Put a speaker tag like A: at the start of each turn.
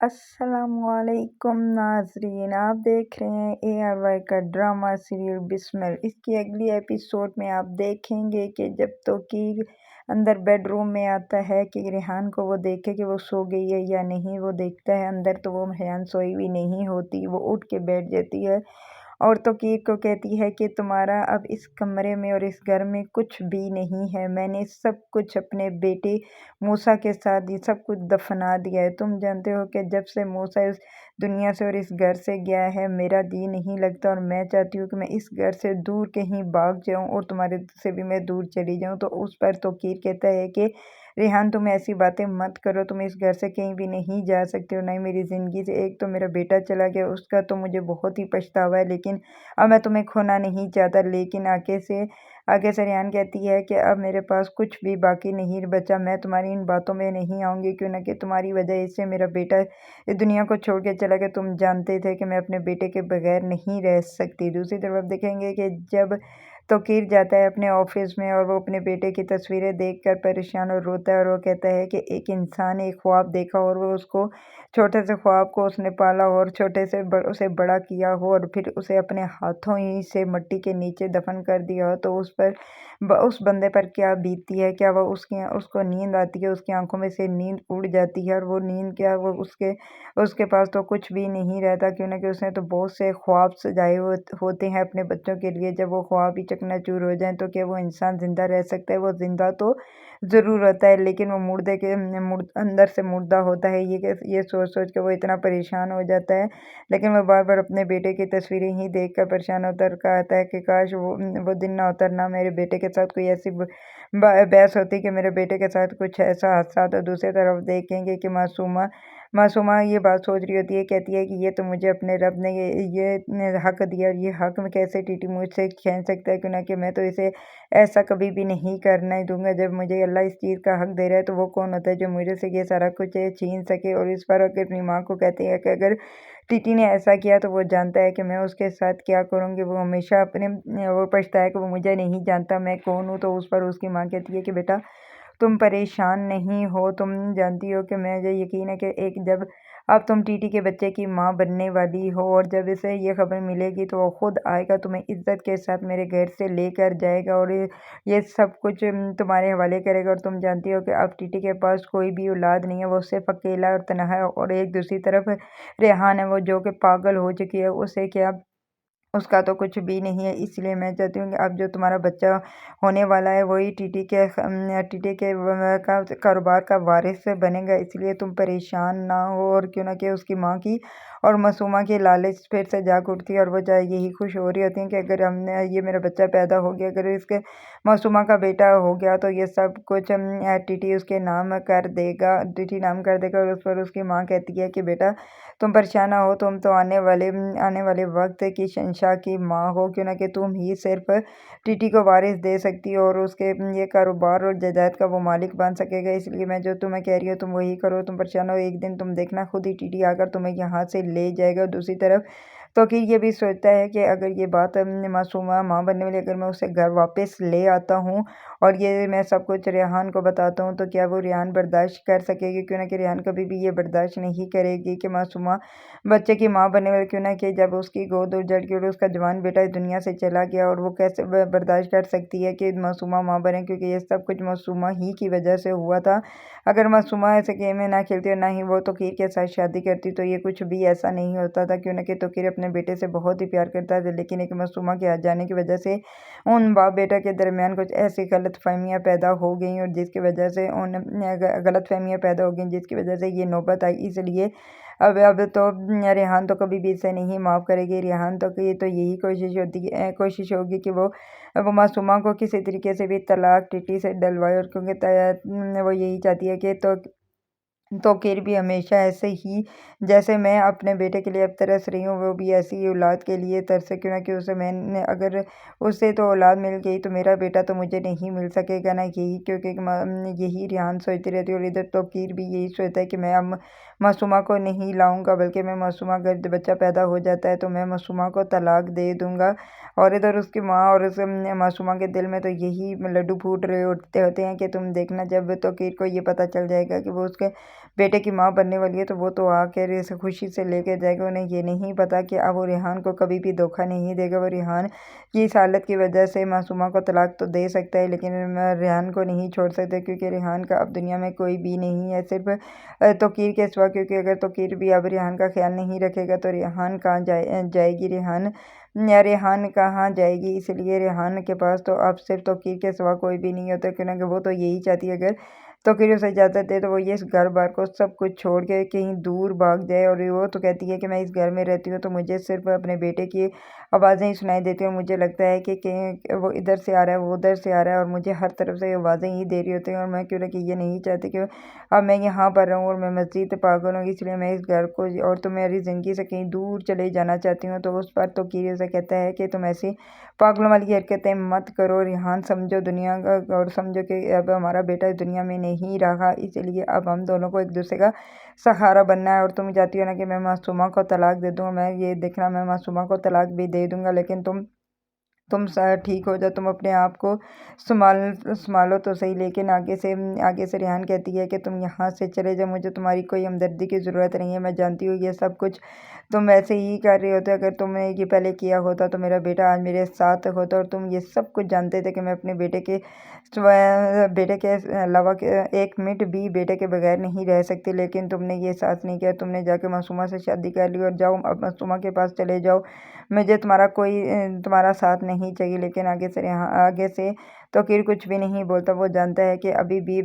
A: अस्सलामुअलैकुम नाज़रीन, आप देख रहे हैं ARY का ड्रामा सीरियल बिस्मिल। इसकी अगली एपिसोड में आप देखेंगे कि जब तौकीर अंदर बेडरूम में आता है कि रेहान को वो देखे कि वो सो गई है या नहीं। वो देखता है अंदर तो वो रेहान सोई हुई नहीं होती। वो उठ के बैठ जाती है और तौकीर को कहती है कि तुम्हारा अब इस कमरे में और इस घर में कुछ भी नहीं है। मैंने सब कुछ अपने बेटे मूसा के साथ ये सब कुछ दफना दिया है। तुम जानते हो कि जब से मूसा इस दुनिया से और इस घर से गया है मेरा जी नहीं लगता और मैं चाहती हूँ कि मैं इस घर से दूर कहीं भाग जाऊँ और तुम्हारे से भी मैं दूर चली जाऊँ। तो उस पर तौकीर कहता है कि रेहान तुम ऐसी बातें मत करो, तुम इस घर से कहीं भी नहीं जा सकते हो, नहीं मेरी ज़िंदगी से। एक तो मेरा बेटा चला गया, उसका तो मुझे बहुत ही पछतावा है, लेकिन अब मैं तुम्हें खोना नहीं चाहता। लेकिन आगे से रेहान कहती है कि अब मेरे पास कुछ भी बाकी नहीं बचा। मैं तुम्हारी इन बातों में नहीं आऊँगी, क्यों ना कि तुम्हारी वजह से मेरा बेटा इस दुनिया को छोड़ के चला गया। तुम जानते थे कि मैं अपने बेटे के बगैर नहीं रह सकती। दूसरी तरफ देखेंगे कि जब तौकीर जाता है अपने ऑफिस में और वो अपने बेटे की तस्वीरें देखकर परेशान और रोता है और वो कहता है कि एक इंसान एक ख्वाब देखा और वो उसको छोटे से ख्वाब को उसने पाला और छोटे से उसे बड़ा किया हो और फिर उसे अपने हाथों ही से मिट्टी के नीचे दफन कर दिया हो, तो उस बंदे पर क्या बीतती है। क्या वह उसको नींद आती है, उसकी आंखों में से नींद उड़ जाती है और वो नींद क्या वो उसके उसके पास तो कुछ भी नहीं रहता, क्यों ना कि उसने तो बहुत से ख्वाब सजाए होते हैं अपने बच्चों के लिए। जब वो ख्वाब ही चकनाचूर हो जाएं तो क्या वो इंसान ज़िंदा रह सकता है? वो ज़िंदा तो ज़रूर होता है, लेकिन वो अंदर से मुर्दा होता है। ये सोच सोच के वो इतना परेशान हो जाता है। लेकिन वो बार बार अपने बेटे की तस्वीरें ही देख कर परेशान होता है और कहता है कि काश वो दिन ना होता, ना मेरे बेटे के साथ कोई ऐसी बहस होती कि मेरे बेटे के साथ कुछ ऐसा हादसा। तो दूसरी तरफ देखेंगे कि मासूमा ये बात सोच रही होती है, कहती है कि ये तो मुझे अपने रब ने ये हक दिया और ये हक में कैसे टीटी मुझसे छीन सकता है, क्यों ना कि मैं तो इसे ऐसा कभी भी नहीं करना ही दूंगा। जब मुझे अल्लाह इस चीज़ का हक दे रहा है तो वो कौन होता है जो मुझे से ये सारा कुछ छीन सके। और इस पर अपनी माँ को कहती है कि अगर टीटी ने ऐसा किया तो वो जानता है कि मैं उसके साथ क्या करूँगी। वो हमेशा अपने वो पछता है कि वो मुझे नहीं जानता मैं कौन हूँ। तो उस पर उसकी माँ कहती है कि बेटा तुम परेशान नहीं हो, तुम जानती हो कि मुझे यकीन है कि एक जब अब तुम टीटी के बच्चे की माँ बनने वाली हो और जब इसे ये खबर मिलेगी तो वो खुद आएगा, तुम्हें इज्जत के साथ मेरे घर से लेकर जाएगा और ये सब कुछ तुम्हारे हवाले करेगा। और तुम जानती हो कि अब टीटी के पास कोई भी औलाद नहीं है, वो सिर्फ अकेला और तनहा है। और एक दूसरी तरफ रेहान है, वो जो कि पागल हो चुकी है, उसे क्या उसका तो कुछ भी नहीं है। इसलिए मैं चाहती हूँ कि अब जो तुम्हारा बच्चा होने वाला है वही टीटी के का कारोबार का वारिस बनेगा। इसलिए तुम परेशान ना हो। और क्यों ना कि उसकी माँ की और मासूमा की लालच फिर से जाग उठती है और वो चाहे यही खुश हो रही होती है कि अगर हमने ये मेरा बच्चा पैदा हो गया, अगर इसके मासूमा का बेटा हो गया तो ये सब कुछ टीटी उसके नाम कर देगा, टीटी नाम कर देगा। और उस पर उसकी माँ कहती है कि बेटा तुम परेशान ना हो, तुम तो आने वाले वक्त की शहंशाह की माँ हो, क्यों ना कि तुम ही सिर्फ टीटी को वारिस दे सकती हो और उसके ये कारोबार और जायदाद का वो मालिक बन सकेगा। इसलिए मैं जो तुम्हें कह रही हूँ तुम वही करो। तुम परेशान हो, एक दिन तुम देखना खुद ही टीटी आकर तुम्हें यहाँ से ले जाएगा। दूसरी तरफ तो कि ये भी सोचता है कि अगर ये बात मासूमा माँ बनने वाली अगर मैं उसे घर वापस ले आता हूँ और ये मैं सब कुछ रेहान को बताता हूँ तो क्या वो रेहान बर्दाश्त कर सकेगी? क्यों ना कि रेहान कभी भी ये बर्दाश्त नहीं करेगी कि मासूमा बच्चे की माँ बनने वाली। क्यों ना कि जब उसकी गोद उजड़ गई और उसका जवान बेटा इस दुनिया से चला गया और वो कैसे बर्दाश्त कर सकती है कि मासूमा माँ बने, क्योंकि ये सब कुछ मासूमा ही की वजह से हुआ था। अगर मासूमा ऐसे गेम में ना खेलती और ना ही वो तौकीर के साथ शादी करती तो ये कुछ भी ऐसा नहीं होता था। क्यों ना कि तौकीर अपने बेटे से बहुत ही प्यार करता था, लेकिन एक मासूमा के आ जाने की वजह से उन बाप बेटा के दरमियान कुछ ऐसी गलतफहमियां पैदा हो गई और जिसकी वजह से उन गलतफहमियां पैदा हो गई जिसकी वजह से ये नौबत आई। इसलिए अब तो रेहान तो कभी भी इसे नहीं माफ़ करेगी। रेहान तो की तो यही कोशिश होगी कि वो मासूमा को किसी तरीके से भी तलाक टीटी से डलवाए। और क्योंकि वो यही चाहती है कि तौकीर भी हमेशा ऐसे ही जैसे मैं अपने बेटे के लिए अब तरस रही हूँ वो भी ऐसी ही औलाद के लिए तरसे। क्यों ना कि उसे मैंने अगर उससे तो औलाद मिल गई तो मेरा बेटा तो मुझे नहीं मिल सकेगा ना। यही क्योंकि यही रेहान सोचती रहती है और इधर तौकीर भी यही सोचता है कि मैं अब मासूमा को नहीं लाऊंगा, बल्कि मैं मासूमा अगर बच्चा पैदा हो जाता है तो मैं मासूमा को तलाक दे दूंगा। और इधर उसकी माँ और उस मासूमा के दिल में तो यही लड्डू फूट रहे उठते होते हैं कि तुम देखना, जब तौकीर को ये पता चल जाएगा कि वो उसके बेटे की माँ बनने वाली है तो वो तो आकर इसे खुशी से लेके जाएगा। उन्हें ये नहीं पता कि अब वो रेहान को कभी भी धोखा नहीं देगा। वो रेहान की इस हालत की वजह से मासूमा को तलाक तो दे सकता है, लेकिन रेहान को नहीं छोड़ सकता, क्योंकि रेहान का अब दुनिया में कोई भी नहीं है सिर्फ तौकीर के सिवा। क्योंकि अगर तौकीर भी अब रेहान का ख्याल नहीं रखेगा तो रेहान कहाँ जाएगी, रेहान कहाँ जाएगी। इसलिए रेहान के पास तो अब सिर्फ तौकीर के सिवा कोई भी नहीं होता, क्योंकि वो तो यही चाहती है अगर तौकीर उसे इजाज़त दे तो वो ये इस घर बार को सब कुछ छोड़ के कहीं दूर भाग जाए। और वो तो कहती है कि मैं इस घर में रहती हूँ तो मुझे सिर्फ अपने बेटे की आवाज़ें ही सुनाई देती हैं, और मुझे लगता है कि कहीं वो इधर से आ रहा है, वो उधर से आ रहा है, और मुझे हर तरफ से आवाज़ें ही दे रही होती हैं। और मैं क्यों कि ये नहीं चाहती कि अब मैं यहाँ पर रहूँ और मैं मज़ीद पागल हूँ, इसलिए मैं इस घर को और तो मेरी ज़िंदगी से कहीं दूर चले जाना चाहती हूँ। तो उस पर तौकीर से कहता है कि तुम ऐसी पागलों वाली हरकतें मत करो रेहान, समझो दुनिया का, और समझो कि अब हमारा बेटा इस दुनिया में नहीं रहा, इसलिए अब हम दोनों को एक दूसरे का सहारा बनना है। और तुम चाहती हो ना कि मैं मासूमा को तलाक दे दूँ, मैं ये देखना मैं मासूमा को तलाक भी दे दूँगा, लेकिन तुम ठीक हो जाओ, तुम अपने आप को संभालो तो सही। लेकिन आगे से रेहान कहती है कि तुम यहाँ से चले जाओ, मुझे तुम्हारी कोई हमदर्दी की ज़रूरत नहीं है। मैं जानती हूँ ये सब कुछ तुम ऐसे ही कर रहे होते, अगर तुमने ये पहले किया होता तो मेरा बेटा आज मेरे साथ होता। और तुम ये सब कुछ जानते थे कि मैं अपने बेटे के अलावा एक मिनट भी बेटे के बगैर नहीं रह सकती, लेकिन तुमने ये एहसास नहीं किया। तुमने जाके मासूमा से शादी कर ली, और जाओ अब मासूमा के पास चले जाओ, मुझे तुम्हारा साथ नहीं चाहिए। लेकिन आगे से तौकीर कुछ भी नहीं बोलता, वो जानता है कि अभी भी